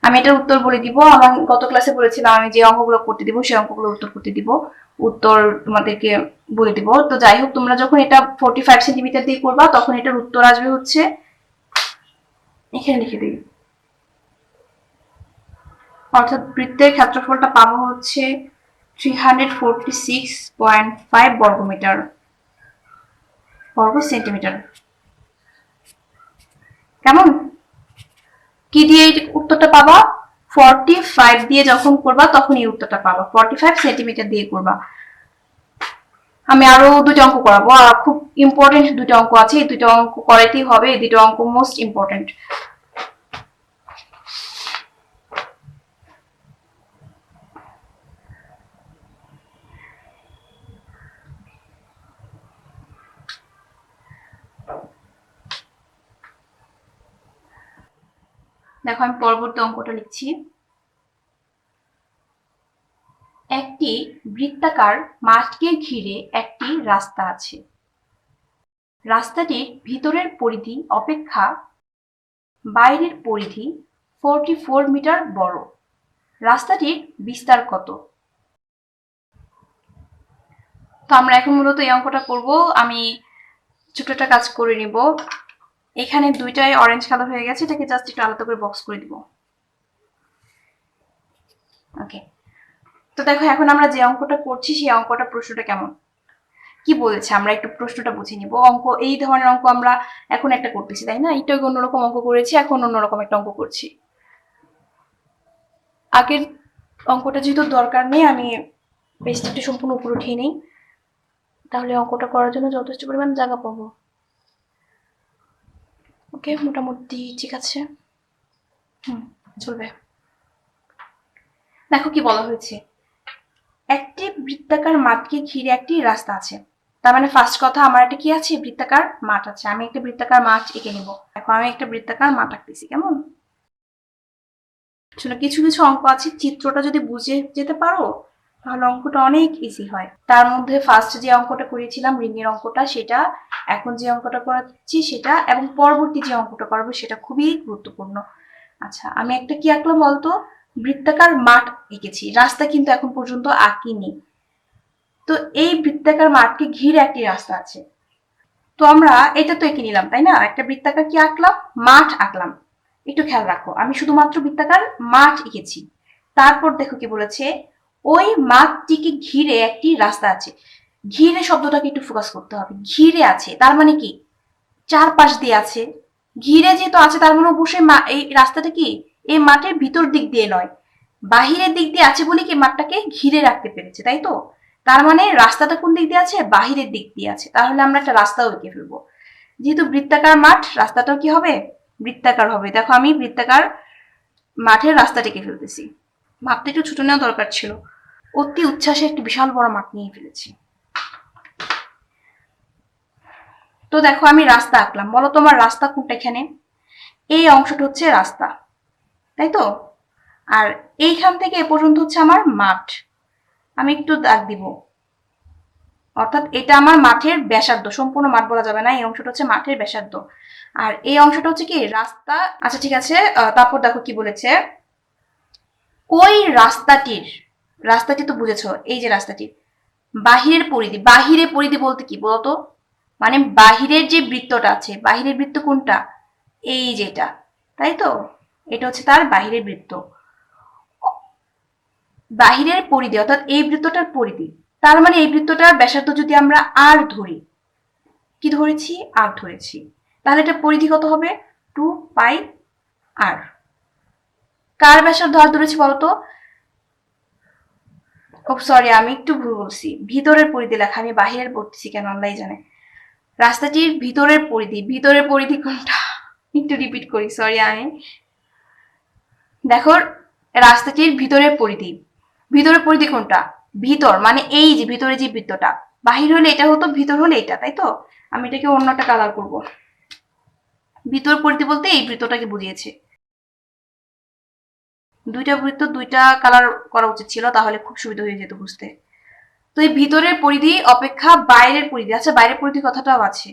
আমি এটার উত্তর বলে দিব। আমার গত ক্লাসে বলেছিলাম আমি যে অঙ্কগুলো করতে দিব সেই অঙ্কগুলো উত্তর করতে দিব, উত্তর তোমাদেরকে বলে দিব। তো যাই হোক, তোমরা যখন এটা 45 সেন্টিমিটার দিয়ে করবা তখন এটার উত্তর আসবে হচ্ছে, এখানে লিখে দিই, অর্থাৎ বৃত্তের ক্ষেত্রফলটা পাবো হচ্ছে 346.5 বর্গমিটার, বর্গ সেন্টিমিটার। কেমন? কি দিয়ে এই উত্তরটা পাবা? 45 দিয়ে যখন করবা তখন এই উত্তরটা পাবা। 45 সেন্টিমিটার দিয়ে করবা। আমি আরো দুটো অঙ্ক করাবো, আর খুব ইম্পর্টেন্ট দুটো অঙ্ক আছে, এই দুটো অঙ্ক করাইতেই হবে, এই দুটো অঙ্ক মোস্ট ইম্পর্টেন্ট। দেখো আমি পরবর্তী অঙ্কটা লিখছি। একটি বৃত্তাকার মাঠকে ঘিরে একটি রাস্তা আছে। রাস্তাটির ভিতরের পরিধি অপেক্ষা বাইরের পরিধি 44 মিটার বড়। রাস্তাটির বিস্তার কত? তো আমরা এখন মূলত এই অঙ্কটা করব। আমি ছোট একটা কাজ করে নিব। এখানে দুইটাই অরেঞ্জ কালার হয়ে গেছে, এটাকে জাস্ট একটু আলাদা করে বক্স করে দিব। ওকে, তো দেখো এখন আমরা যে অঙ্কটা করছি সেই অঙ্কটা প্রশ্নটা কেমন কি বলেছে আমরা একটু প্রশ্নটা বুঝে নিব। অঙ্ক এই ধরনের অঙ্ক আমরা এখন একটা করতেছি, তাই না? এইটা অন্যরকম অঙ্ক করেছি, এখন অন্যরকম একটা অঙ্ক করছি। আগের অঙ্কটা যেহেতু দরকার নেই, আমি পেজটা একটু সম্পূর্ণ উপরে উঠিয়ে নিই, তাহলে অঙ্কটা করার জন্য যথেষ্ট পরিমাণ জায়গা পাবো। ওকে, মোটামুটি ঠিক আছে, চলবে। দেখো কি বলা হয়েছে, একটি বৃত্তাকার মাঠকে ঘিরে একটি রাস্তা আছে। তার মানে ফার্স্ট কথা আমার একটা কি আছে, বৃত্তাকার মাঠ আছে। আমি একটা বৃত্তাকার মাঠ এঁকে নিব। এখন আমি একটা বৃত্তাকার মাঠ আঁকতেছি, কেমন? শোনো, কিছু কিছু অঙ্ক আছে চিত্রটা যদি বুঝে যেতে পারো তাহলে অঙ্কটা অনেক ইজি হয়। তার মধ্যে ফার্স্ট যে অঙ্কটা করেছিলাম রিং এর অঙ্কটা, সেটা, এখন যে অঙ্কটা করাচ্ছি সেটা, এবং পরবর্তী যে অঙ্কটা করবো সেটা খুবই গুরুত্বপূর্ণ। আচ্ছা, আমি একটা কি আঁকলাম বলতো, বৃত্তাকার মাঠ এঁকেছি, রাস্তা কিন্তু এখন পর্যন্ত আঁকিনি। তো এই বৃত্তাকার মাঠকে ঘিরে একটি রাস্তা আছে। তো আমরা এটা তো এঁকে নিলাম, তাই না? একটা বৃত্তাকার কি আঁকলাম, মাঠ আঁকলাম। একটু খেয়াল রাখো, আমি শুধুমাত্র বৃত্তাকার মাঠ এঁকেছি। তারপর দেখো কি বলেছে, ওই মাঠটিকে ঘিরে একটি রাস্তা আছে। ঘিরে শব্দটাকে একটু ফোকাস করতে হবে। ঘিরে আছে তার মানে কি, চারপাশ দিয়ে আছে। ঘিরে যেহেতু আছে তার মানে অবশ্যই এই রাস্তাটা কি এই মাঠের ভিতর দিক দিয়ে নয়, বাহিরের দিক দিয়ে আছে বলে কি মাঠটাকে ঘিরে রাখতে পেরেছে, তাই তো? তার মানে রাস্তাটা কোন দিক দিয়ে আছে, বাহিরের দিক দিয়ে আছে। তাহলে আমরা একটা রাস্তাও এঁকে ফেলবো। যেহেতু বৃত্তাকার মাঠ, রাস্তাটাও কি হবে, বৃত্তাকার হবে। দেখো আমি বৃত্তাকার মাঠের রাস্তা এঁকে ফেলতেছি। মাঠটা একটু ছোট নেওয়া দরকার ছিল, অতি উচ্ছ্বাসে একটি বিশাল বড় মাঠ নিয়ে ফেলেছি। তো দেখো আমি রাস্তা আঁকলাম, বলো তোমার রাস্তা কোনটা? এখানে এই অংশটা হচ্ছে রাস্তা, তাই তো? আর এইখান থেকে এ পর্যন্ত হচ্ছে আমার মাঠ। আমি একটু দাগ দিব, অর্থাৎ এটা আমার মাঠের ব্যাসার্ধ। সম্পূর্ণ মাঠ বলা যাবে না, এই অংশটা হচ্ছে মাঠের ব্যাসার্ধ, আর এই অংশটা হচ্ছে কি রাস্তা। আচ্ছা ঠিক আছে, তারপর দেখো কি বলেছে, ওই রাস্তাটির, রাস্তাটি তো বুঝেছো, এই যে রাস্তাটির বাহিরের পরিধি। বাহিরের পরিধি বলতে কি বলতো, মানে বাহিরের যে বৃত্তটা আছে, বাহিরের বৃত্ত কোনটা, এই যেটা, তাই তো? এটা হচ্ছে তার বাহিরের বৃত্ত। বাহিরের পরিধি অর্থাৎ এই বৃত্তটার পরিধি। তার মানে এই বৃত্তটার ব্যাসার্ধ যদি আমরা আর ধরি, কি ধরেছি, আর ধরেছি, তাহলে এটা পরিধি কত হবে, 2 পাই আর। কার ব্যাসার্ধ আর ধরেছি বলতো, ও সরি আমি একটু ভুল বলছি, ভিতরের পরিধি লেখা, আমি বাহিরের পড়তেছি কেন আল্লাহ জানে। রাস্তাটির ভিতরের পরিধি, ভিতরের পরিধি কোনটা, একটু রিপিট করি, সরি। আমি দেখো রাস্তাটির ভিতরের পরিধি, ভিতরের পরিধি কোনটা, ভিতর মানে এই যে ভিতরে যে বৃত্তটা, বাহির হলে এটা হতো, ভিতর হলে এটা, তাই তো? আমি এটাকে অন্যটা কালার করব। ভিতর পরিধি বলতে এই বৃত্তটাকে বুঝিয়েছে। দুইটা বৃত্ত দুইটা কালার করা উচিত ছিল, তাহলে খুব সুবিধা হয়ে যেত বুঝতে। তো এই ভিতরের পরিধি অপেক্ষা বাইরের পরিধি, আচ্ছা বাইরের পরিধি কথাটাও আছে,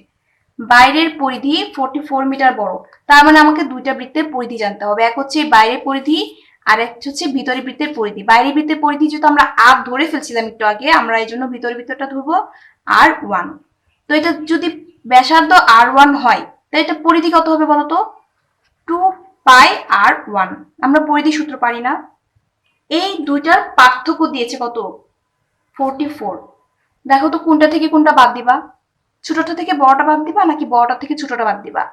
বাইরের পরিধি 44 মিটার বড়। তার মানে আমাকে দুইটা বৃত্তের পরিধি জানতে হবে, এক হচ্ছে বাইরের পরিধি আর এক হচ্ছে ভিতরের বৃত্তের পরিধি। বাইরের বৃত্তের পরিধি যেহেতু আমরা আর ধরে ফেলছিলাম একটু আগে, আমরা এই জন্য ভিতরের বৃত্তটা ধরবো R1। তো এটা যদি ব্যাসার্ধ R1 হয়, তাহলে এটা পরিধি কত হবে বলতো, 2 পাই R1। আমরা পরিধি সূত্র পারি না, এই দুইটার পার্থক্য দিয়েছে কত, 44। দেখো তো কোনটা থেকে কোনটা বাদ দিবা, ছোটটা থেকে বড়টা বাদ দিবা নাকি বড়টা থেকে ছোটটা বাদ দিবা?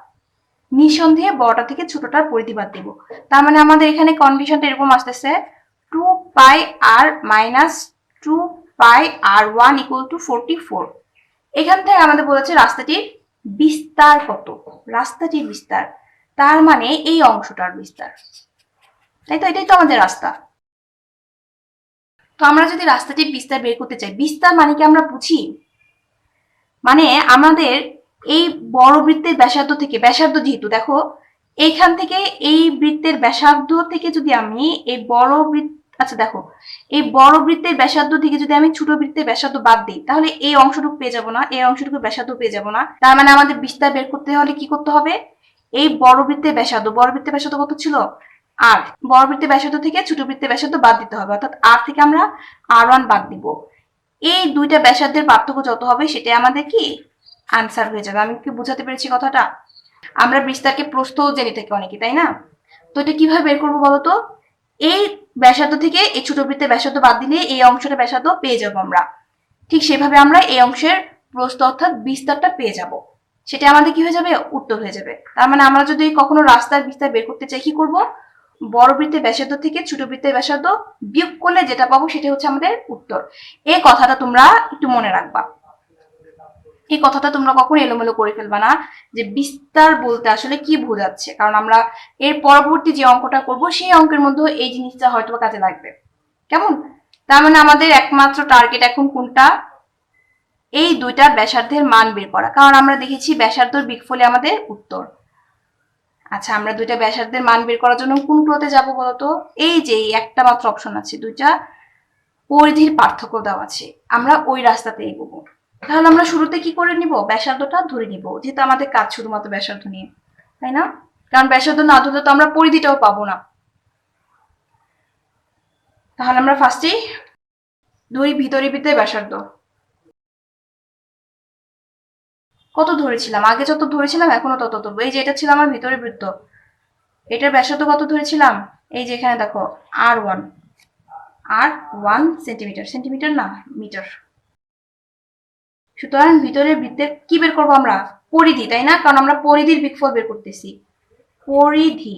নিঃসন্দেহে বড়টা থেকে ছোটটার পরিধি বাদ দিব। তার মানে আমাদের এখানে কন্ডিশনটা এরকম আসতেছে 2 পাই মাইনাস 2 পাই 1 = 44। এখান থেকে আমাদের বলেছে রাস্তাটির বিস্তার কত, রাস্তাটির বিস্তার, তার মানে এই অংশটার বিস্তার, তাই তো? এটাই তো আমাদের রাস্তা। তো আমরা যদি রাস্তাটির বিস্তার বের করতে চাই, বিস্তার মানে কি আমরা বুঝি? মানে আমাদের এই বড় বৃত্তের ব্যাসার্ধ থেকে, ব্যাসার্ধ যেহেতু দেখো এইখান থেকে এই বৃত্তের ব্যাসার্ধ থেকে যদি আমি এই বড় বৃত্ত, আচ্ছা দেখো এই বড় বৃত্তের ব্যাসার্ধ থেকে যদি আমি ছোট বৃত্তের ব্যাসার্ধ বাদ দিই, তাহলে এই অংশটুকু পেয়ে যাব না, এই অংশটুকু ব্যাসার্ধ পেয়ে যাব না। তার মানে আমাদের বিস্তার বের করতে হলে কি করতে হবে? এই বড় বৃত্তের ব্যাসার্ধ, বড় বৃত্তের ব্যাসার্ধ কত ছিল? আর বড় বৃত্তের ব্যাসার্ধ থেকে ছোট বৃত্তের ব্যাসার্ধ বাদ দিতে হবে, অর্থাৎ আর থেকে আমরা R1 বাদ দিব। এই দুইটা ব্যাসার্ধের পার্থক্য যত হবে সেটাই আমাদের কি আনসার হয়ে যাবে। আমি কি বুঝাতে পেরেছি কথাটা? আমরা বিস্তারকে প্রস্থও জেনে থাকি অনেকে, তাই না? তো এটা কিভাবে বের করবো বলতো? এই ব্যাসার্ধ থেকে এই ছোট বৃত্তের ব্যাসার্ধ বাদ দিলে এই অংশটা ব্যাসার্ধ পেয়ে যাবো আমরা। ঠিক সেভাবে আমরা এই অংশের প্রস্থ অর্থাৎ বিস্তারটা পেয়ে যাব। সেটা আমাদের কি হয়ে যাবে? উত্তর হয়ে যাবে। তার মানে আমরা যদি কখনো রাস্তার বিস্তার বের করতে চাই কি করব? বড় বৃত্তের ব্যাসার্ধ থেকে ছোট বৃত্তের ব্যাসার্ধ বিয়োগ করলে যেটা পাবো সেটা হচ্ছে আমাদের উত্তর। এই কথাটা তোমরা একটু মনে রাখবা। এই কথাটা তোমরা কখনো এলোমেলো করে ফেলবা না যে বিস্তার বলতে আসলে কি বোঝাচ্ছে, কারণ আমরা এর পরবর্তী যে অঙ্কটা করব সেই অঙ্কের মধ্যে এই জিনিসটা হয়তো কাজে লাগবে। কেমন? তার মানে আমাদের একমাত্র টার্গেট এখন কোনটা? এই দুইটা ব্যাসার্ধের মান বের করা, কারণ আমরা দেখেছি ব্যাসার্ধর বিগফলে আমাদের উত্তর। আচ্ছা, আমরা দুইটা ব্যাসার্ধের মান বের করার জন্য কোনগুলোতে যাব বলতো? এই যে একটা মাত্র অপশন আছে, দুইটা পরিধির পার্থক্য দেওয়া আছে, আমরা ওই রাস্তাতে এগোবো। তাহলে আমরা শুরুতে কি করে নিব? ব্যাসার্ধটা ধরে নিব, যেহেতু আমাদের কাজ শুধুমাত্র ব্যাসার্ধ নিয়ে, তাই না? কারণ ব্যাসার্ধ না ধরলে তো আমরা পরিধিটাও পাবো না। তাহলে আমরা ফার্স্টেই ধরি ভিতরে ভিতরে ব্যাসার্ধ। কত ধরেছিলাম? আগে যত ধরেছিলাম এখনো তত ধরবো। এই যে এটা ছিল আমার ভিতরে বৃত্ত, এটার ব্যাসার্ধ কত ধরেছিলাম? এই যে এখানে দেখো R1, R1 সেন্টিমিটার, সেন্টিমিটার না মিটার। সুতরাং ভিতরের বৃত্তের কি বের করবো আমরা? পরিধি, তাই না? কারণ আমরা পরিধির বিগফল বের করতেছি। পরিধি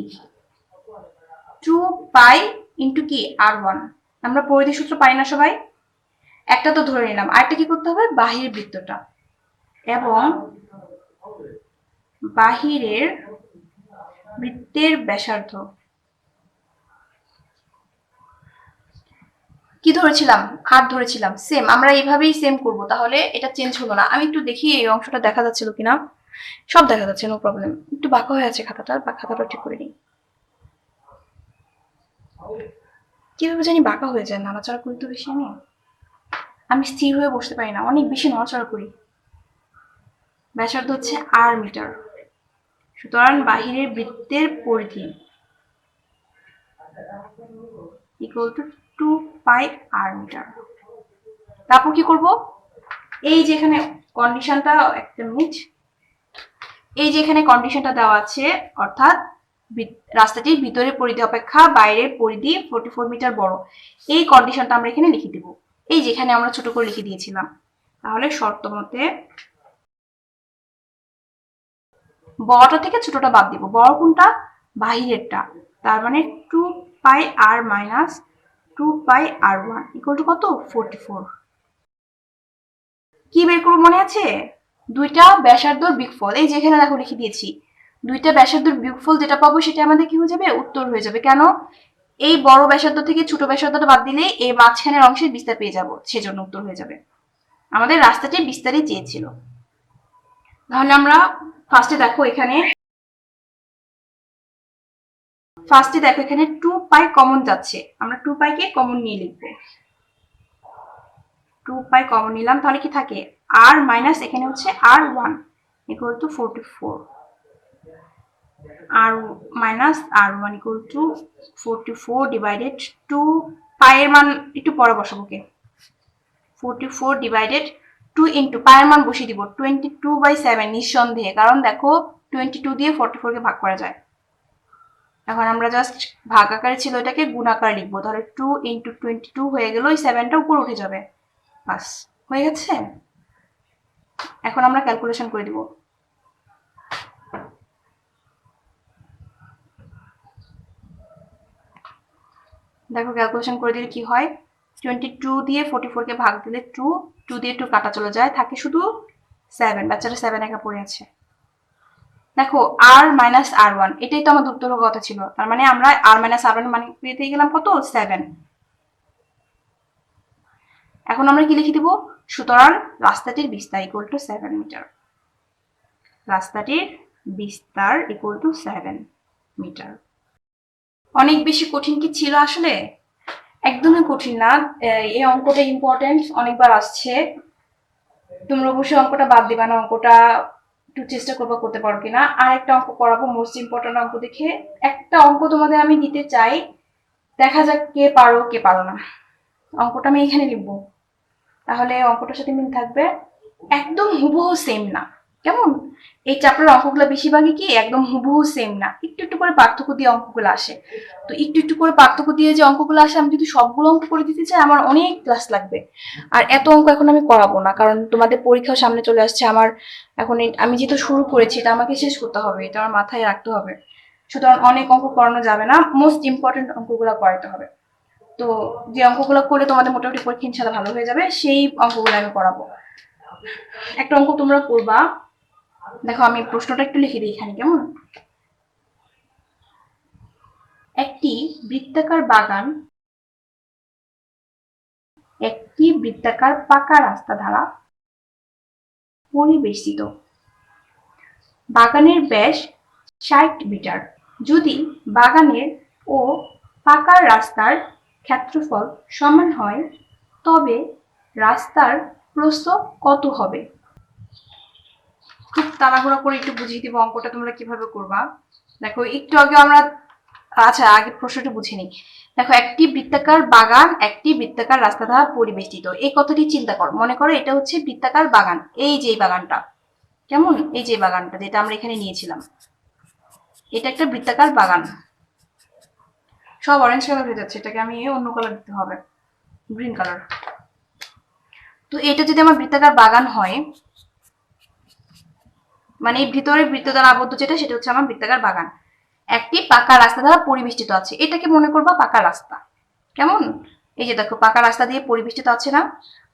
2 পাই ইন্টু কি R1। আমরা পরিধি সূত্র পাই না সবাই? একটা তো ধরে নিলাম, আরেকটা কি করতে হবে? বাহির বৃত্তটা, এবং বাহিরের বৃত্তের ব্যাসার্ধ কি ধরেছিলাম? আর ধরেছিলাম। সেম আমরা এইভাবেই সেম করব, তাহলে এটা চেঞ্জ হলো না। আমি একটু দেখি এই অংশটা দেখা যাচ্ছিল কিনা। সব দেখা যাচ্ছে, নো প্রবলেম। একটু বাঁকা হয়ে আছে খাতাটা, বা খাতাটা ঠিক করে নিই। কিভাবে জানি বাঁকা হয়ে যায়, নাড়াচাড়া করি তো বেশি। আমি স্থির হয়ে বসতে পারি না, অনেক বেশি নড়াচড়া করি। ব্যাসার্ধ হচ্ছে R মিটার, সুতরাং বাহিরের বৃত্তের পরিধি equal to 2 pi R metre. তারপর কি করব? এই যে এখানে কন্ডিশনটা, একটা মিনিট, এই যে এখানে কন্ডিশনটা দেওয়া আছে, অর্থাৎ রাস্তাটির ভিতরের পরিধি অপেক্ষা বাইরের পরিধি 44 মিটার বড়, এই কন্ডিশনটা আমরা এখানে লিখে দিব। এই যেখানে আমরা ছোট করে লিখে দিয়েছিলাম। তাহলে শর্ত মতে বড়টা থেকে ছোটটা বাদ দিব। বড় কোনটা? বাহিরেরটা। তার মানে 2 pi R minus 2 pi R1 equal to কত? 44। কি বের করবো মনে আছে? দুইটা ব্যাসার্ধর বিগফল, এই যেখানে দেখো লিখে দিয়েছি। দুইটা ব্যাসার্ধর বিগফল যেটা পাবো সেটা আমাদের কি হয়ে যাবে? উত্তর হয়ে যাবে। কেন? এই বড় ব্যাসার্ধ থেকে ছোট ব্যাসার্ধটা বাদ দিলে এই মাঝখানের অংশের বিস্তার পেয়ে যাব, সেজন্য উত্তর হয়ে যাবে। আমাদের রাস্তাটি বিস্তারই চেয়েছিল। তাহলে আমরা ফার্স্টে দেখো এখানে 2 পাই কমন যাচ্ছে, আমরা 2 পাইকে কমন নিয়ে লিখবো। 2 পাই কমন নিলাম, তাহলে কি থাকে? R মাইনাস এখানে হচ্ছে R1 equal to 44। R minus R1 equal to 44 divided 2 পাইয়ের মান একটু পরে বসাবো, কে 44 ডিভাইডেড 2 ইন্টু পাইয়ের মান বসিয়ে দিব 22/7 নিঃসন্দেহে, কারণ দেখো 22 দিয়ে 44 কে ভাগ করা যায়। এখন আমরা জাস্ট ভাগ আকারে ছিল, এটাকে গুণ আকারে লিখবো। তাহলে 2 ইন্টু 22 হয়ে গেল, ওই 7টা উপরে উঠে যাবে। বাস হয়ে গেছে। এখন আমরা ক্যালকুলেশন করে দিব। দেখো ক্যালকুলেশন করে দিলে কি হয়, 22 দিয়ে 44 কে ভাগ দিলে 2 দিয়ে 2 কাটা চলে যায়, থাকে শুধু 7। বাচ্চাটা 7 একা পড়ে আছে। দেখো r-r1, এটাই তো আমাদের উত্তর হওয়ার কথা ছিল। তার মানে আমরা r-r1 মানে পেতে গেলাম কত, 7। এখন আমরা কি লিখে দিব, সুতরাং রাস্তাটির বিস্তার ইকুয়াল টু 7 মিটার। রাস্তাটির বিস্তার ইকুয়াল টু 7 মিটার। অনেক বেশি কঠিন কি ছিল আসলে? একদমই কঠিন না। এই অঙ্কটা ইম্পর্টেন্ট, অনেকবার আসছে। তোমরা অবশ্যই অঙ্কটা বাদ দিবা না, অঙ্কটা একটু চেষ্টা করবা করতে পারো কিনা। আর একটা অঙ্ক করাবো, মোস্ট ইম্পর্টেন্ট অঙ্ক দেখে একটা অঙ্ক তোমাদের আমি দিতে চাই, দেখা যাক কে পারো কে পারো না। অঙ্কটা আমি এখানে লিখবো, তাহলে অঙ্কটার সাথে মিল থাকবে। একদম হুবহু সেম না, কেমন? এই চ্যাপ্টার অঙ্কগুলো বেশিরভাগই কি একদম হুবহু সেম না, একটু একটু করে পার্থক্য দিয়ে অঙ্কগুলো আসে। তো একটু একটু করে পার্থক্য দিয়ে যে অঙ্কগুলো আসে, আমি যদি সবগুলো অঙ্ক করে দিতে চাই আমার অনেক ক্লাস লাগবে। আর এত অঙ্ক এখন আমি করাবো না, কারণ তোমাদের পরীক্ষাও সামনে চলে আসছে। আমার এখন আমি যেহেতু শুরু করেছি, এটা আমাকে শেষ করতে হবে, এটা আমার মাথায় রাখতে হবে। সুতরাং অনেক অঙ্ক করানো যাবে না, মোস্ট ইম্পর্টেন্ট অঙ্কগুলো করাতে হবে। তো যে অঙ্কগুলো করলে তোমাদের মোটামুটি পরীক্ষা ইনশাল্লাহ ভালো হয়ে যাবে, সেই অঙ্কগুলো আমি করাবো। একটা অঙ্ক তোমরা করবা, দেখো আমি প্রশ্নটা একটু লিখে দিই এখানে, কেমন? একটি বৃত্তাকার বাগান একটি বৃত্তাকার পাকা রাস্তা দ্বারা পরিবেষ্টিত। বাগানের ব্যাস 60 মিটার। যদি বাগানের ও পাকা রাস্তার ক্ষেত্রফল সমান হয়, তবে রাস্তার প্রস্থ কত হবে? খুব তাড়াহুড়া করে একটু বুঝিয়ে দিব অঙ্কটা তোমরা কিভাবে করবা। দেখো একটু আগে আমরা, আচ্ছা আগে প্রশ্নটা বুঝে নিই। দেখো, একটি বৃত্তাকার বাগান একটি বৃত্তাকার রাস্তা দ্বারা পরিবেষ্টিত, এই কথাটি চিন্তা করো। মনে করো এটা হচ্ছে বৃত্তাকার বাগান, এই যে বাগানটা, কেমন? এই যে বাগানটা যেটা আমরা এখানে নিয়েছিলাম, এটা একটা বৃত্তাকার বাগান। সব অরেঞ্জ কালার হয়ে যাচ্ছে, এটাকে আমি অন্য কালার দিতে হবে, গ্রিন কালার। তো এটা যদি আমার বৃত্তাকার বাগান হয়, মানে এই ভিতরে বৃত্ত দ্বারা আবদ্ধ যেটা, সেটা হচ্ছে আমার বৃত্তাকার বাগান। একটি পাকা রাস্তা দ্বারা পরিবেষ্টিত আছে, এটাকে মনে করবা পাকা রাস্তা, কেমন? এই যে দেখো পাকা রাস্তা দিয়ে পরিবেষ্টিত আছে না?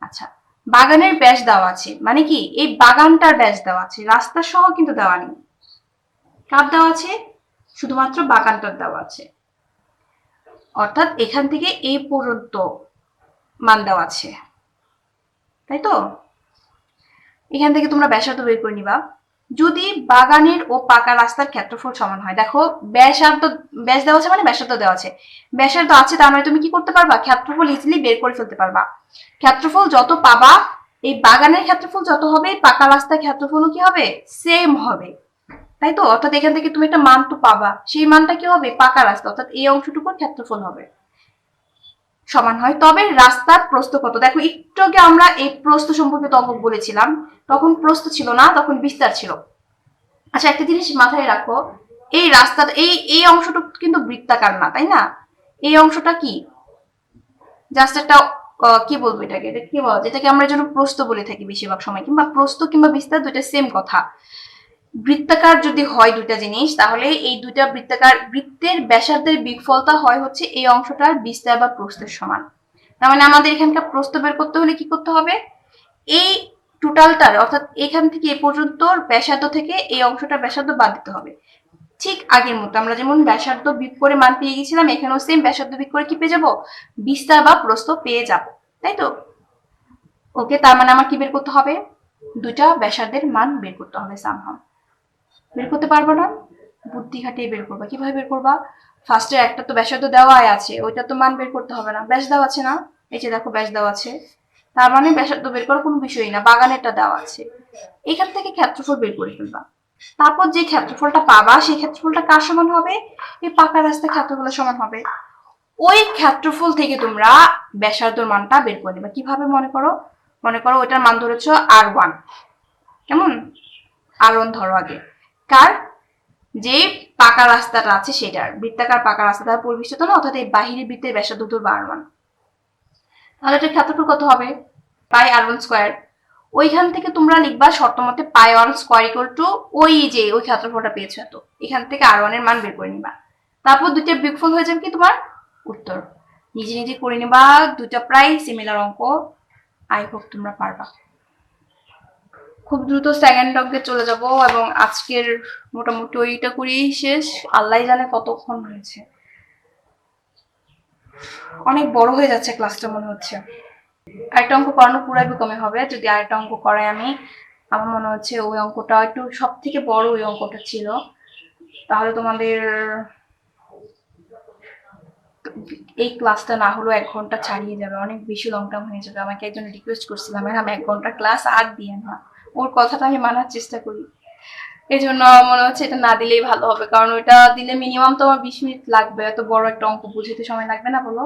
আচ্ছা, বাগানের ব্যাস দেওয়া আছে, মানে কি এই বাগানটার ব্যাস দেওয়া আছে, রাস্তা সহ কিন্তু দেওয়া নেই। কার দেওয়া আছে? শুধুমাত্র বাগানটার দেওয়া আছে। অর্থাৎ এখান থেকে এই পর্যন্ত মান দেওয়া আছে, তাই তো? এখান থেকে তোমরা ব্যাসার্ধ বের করে নিবা। যদি বাগানের ও পাকা রাস্তার ক্ষেত্রফল সমান হয়, দেখো ব্যাসার্ধ, ব্যাস দেওয়া আছে মানে ব্যাসার্ধ দেওয়া আছে, ব্যাসার্ধ আছে, তার মানে তুমি কি করতে পারবা, ক্ষেত্রফল ইজিলি বের করে ফেলতে পারবা। ক্ষেত্রফল যত পাবা, এই বাগানের ক্ষেত্রফল যত হবে, পাকা রাস্তার ক্ষেত্রফলও কি হবে, সেম হবে, তাই তো? অর্থাৎ এখান থেকে তুমি একটা মান তো পাবা, সেই মানটা কি হবে, পাকা রাস্তা, অর্থাৎ এই অংশটুকুর ক্ষেত্রফল হবে সমান হয়। তবে রাস্তার প্রস্থ কত? দেখো একটু আগে আমরা এই প্রস্থ সম্পর্কে অঙ্ক বলেছিলাম, তখন প্রস্থ ছিল না, তখন বিস্তার ছিল। আচ্ছা একটা জিনিস মাথায় রাখো, এই রাস্তাটা এই এই অংশটুকু কিন্তু বৃত্তাকার না, তাই না? এই অংশটা কি, জাস্ট একটা কি বলবো এটাকে, এটা কি বল, যেটাকে আমরা যেন প্রস্থ বলে থাকি বেশিরভাগ সময়, কিংবা প্রস্থ কিংবা বিস্তার দুইটা সেম কথা। বৃত্তাকার যদি হয় দুইটা জিনিস, তাহলে এই দুইটা বৃত্তাকার বৃত্তের ব্যাসার্ধের বিগফলটা হয় হচ্ছে এই অংশটার বিস্তার বা প্রস্থের সমান। তার মানে আমাদের এখানকার প্রস্থ বের করতে হলে কি করতে হবে, এই টোটালটার, অর্থাৎ এখান থেকে এ পর্যন্ত ব্যাসার্ধ থেকে এই অংশটার ব্যাসার্ধ বাদ দিতে হবে। ঠিক আগের মতো আমরা যেমন ব্যাসার্ধ বিয়োগ করে মান পেয়ে গেছিলাম, এখানেও সেম ব্যাসার্ধ বিয়োগ করে কি পেয়ে যাবো, বিস্তার বা প্রস্থ পেয়ে যাব, তাই তো? ওকে, তার মানে আমার কি বের করতে হবে, দুইটা ব্যাসার্ধের মান বের করতে হবে সামহাও। বের করতে পারবো না, বুদ্ধি খাটিয়ে বের করবা। কিভাবে বের করবা, ফার্স্টে একটা তো ব্যাসার্ধ দেওয়াই আছে, ওইটা তো মান বের করতে হবে না, ব্যাস দেওয়া আছে না, এই যে দেখো ব্যাস দেওয়া আছে, তার মানে ব্যাসার্ধ বের করার কোনো বিষয়ই না, বাগানেরটা দেওয়া আছে। এখান থেকে ক্ষেত্রফল বের করে ফেলবা। তারপর যে ক্ষেত্রফলটা পাবা, সেই ক্ষেত্রফলটা কার সমান হবে, এই পাকা রাস্তার ক্ষেত্রফলের সমান হবে। ওই ক্ষেত্রফল থেকে তোমরা ব্যাসার্ধর মানটা বের করে নেবা। কিভাবে, মনে করো ওইটার মান ধরেছ r1, কেমন? r1 ধরো আগে, কার, যে পাকা রাস্তাটা আছে সেটার, বৃত্তাকার পাকা রাস্তা দ্বারা পরিবেষ্টিত না, অর্থাৎ এই বাহিরের বৃত্তের ব্যাসার্ধ ধরবো r1। তাহলে এটার ক্ষেত্রফল কত হবে, পাই r1 স্কয়ার। ওইখান থেকে তোমরা লিখবা শর্ত মতে পাই 1 স্কয়ার ইকুয়াল টু ওই যে ওই ক্ষেত্রফলটা পেয়েছো, তো এখান থেকে r1 এর মান বের করে নিবা। তারপর দুইটা বিয়োগফল হয়ে যাবে কি তোমার উত্তর। নিজে নিজে করে নেবা, দুটা প্রায় সিমিলার অঙ্ক। আই হোপ তোমরা পারবা। খুব দ্রুত সেকেন্ড অঙ্কে চলে যাব এবং আজকের মোটামুটি ওইটা করেই শেষ। আল্লাহ জানে কতক্ষণ হয়েছে, অনেক বড় হয়ে যাচ্ছে ক্লাসটা মনে হচ্ছে। আরেকটা অঙ্ক করানো পুরাই কমে হবে, যদি আরেকটা অঙ্ক করাই আমি। আমার মনে হচ্ছে ওই অঙ্কটা একটু সব থেকে বড় ওই অঙ্কটা ছিল, তাহলে তোমাদের এই ক্লাসটা না হলেও 1 ঘন্টা ছাড়িয়ে যাবে, অনেক বেশি লং টার্ম হয়ে যাবে। আমাকে একজন রিকোয়েস্ট করছিলাম, আমি 1 ঘন্টা ক্লাস আর দিয়ে না, ওর কথাটা আমি মানার চেষ্টা করি। এই জন্য মনে হচ্ছে এটা না দিলেই ভালো হবে, কারণ ওইটা দিলে মিনিমাম তোমার 20 মিনিট লাগবে, এত বড় একটা অঙ্ক বুঝতে সময় লাগবে না বলো?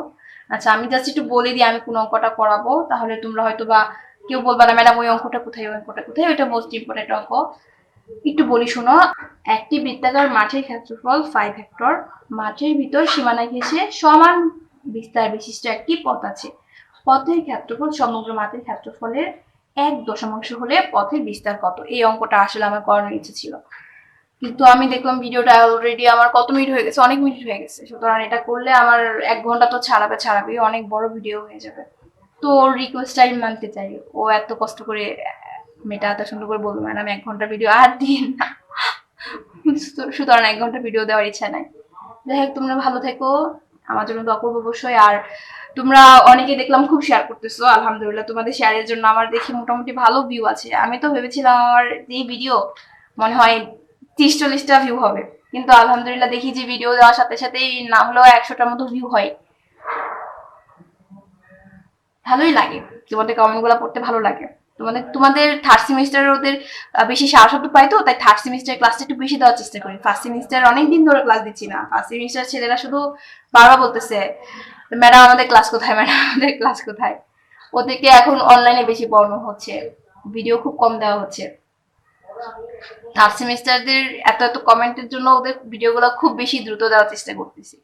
আচ্ছা আমি জাস্ট একটু বলে দিই আমি কোন অঙ্কটা করাবো, তাহলে তোমরা হয়তো বা কেউ বলবা না ম্যাডাম ওই অঙ্কটা কোথায়, ওই অঙ্কটা কোথায়, ওইটা মোস্ট ইম্পর্টেন্ট অঙ্ক। একটু বলি শোনো। একটি বৃত্তাকার মাঠের ক্ষেত্রফল 5 হেক্টর। মাঠের ভিতর সীমানা ঘেঁষে সমান বিস্তার বিশিষ্ট একটি পথ আছে। পথের ক্ষেত্রফল সমগ্র মাঠের ক্ষেত্রফলের 1 দশমাংশ হলে পথের বিস্তার কত? এই অঙ্কটা আসলে আমার করানোর ইচ্ছে ছিল, কিন্তু আমি দেখলাম ভিডিওটা অলরেডি আমার কত মিনিট হয়ে গেছে, অনেক মিনিট হয়ে গেছে। সুতরাং এটা করলে আমার 1 ঘন্টা তো ছাড়াবে, অনেক বড় ভিডিও হয়ে যাবে। তো ওর রিকোয়েস্ট আমি মানতে চাই, ও এত কষ্ট করে মেয়েটা এত সুন্দর করে বলবো ম্যাডাম 1 ঘন্টা ভিডিও আর দিন না। সুতরাং 1 ঘন্টা ভিডিও দেওয়ার ইচ্ছা নাই। যাই হোক তোমরা ভালো থেকো, আমার জন্য দোয়া করবো অবশ্যই। আর তোমরা অনেকে দেখলাম খুব শেয়ার করতেছো, আলহামদুলিল্লাহ তোমাদের শেয়ারের জন্য আমার দেখি মোটামুটি ভালো ভিউ আছে। আমি তো ভেবেছিলাম আমার এই ভিডিও মনে হয় 30-40টা ভিউ হবে, কিন্তু আলহামদুলিল্লাহ দেখি যে ভিডিও দেওয়ার সাথে সাথেই না হলেও 100টার মতো ভিউ হয়। ভালোই লাগে, তোমাদের কমেন্ট গুলা পড়তে ভালো লাগে। তোমাদের থার্ড সেমিস্টারের ওদের বেশি সারশব্দ পাই, তো তাই থার্ড সেমিস্টারের ক্লাসটা একটু বেশি দেওয়ার চেষ্টা করি। ফার্স্ট সেমিস্টার অনেকদিন ধরে ক্লাস দিচ্ছি না, ফার্স্ট সেমিস্টার ছেলেরা শুধু বারবার বলতেছে ম্যাডাম আমাদের ক্লাস কোথায়, ম্যাডাম আমাদের ক্লাস কোথায়। ওদেরকে এখন অনলাইনে বেশি পড়ানো হচ্ছে, ভিডিও খুব কম দেওয়া হচ্ছে। থার্ড সেমিস্টারদের এত এত কমেন্টের জন্য ওদের ভিডিওগুলো খুব বেশি দ্রুত দেওয়ার চেষ্টা করতেছি।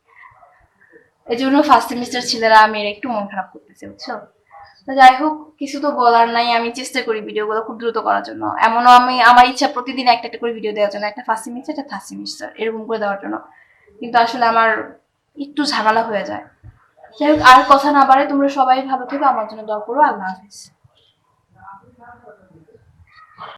এই জন্য ফার্স্ট সেমিস্টার ছেলেরা মেয়েরা একটু মন খারাপ করতেছে, বুঝছো? তো যাই হোক, কিছু তো বলার নাই, আমি চেষ্টা করি ভিডিওগুলো খুব দ্রুত করার জন্য। এমনও আমি আমার ইচ্ছা প্রতিদিন একটা একটা করে ভিডিও দেওয়ার জন্য, একটা ফার্স্ট সেমিস্টার একটা থার্ড সেমিস্টার এরকম করে দেওয়ার জন্য, কিন্তু আসলে আমার একটু ঝামেলা হয়ে যায়। যাই হোক আর কথা না বাড়ে, তোমরা সবাই ভালো থেকো, আমার জন্য দোয়া করো। আল্লাহ হাফিজ।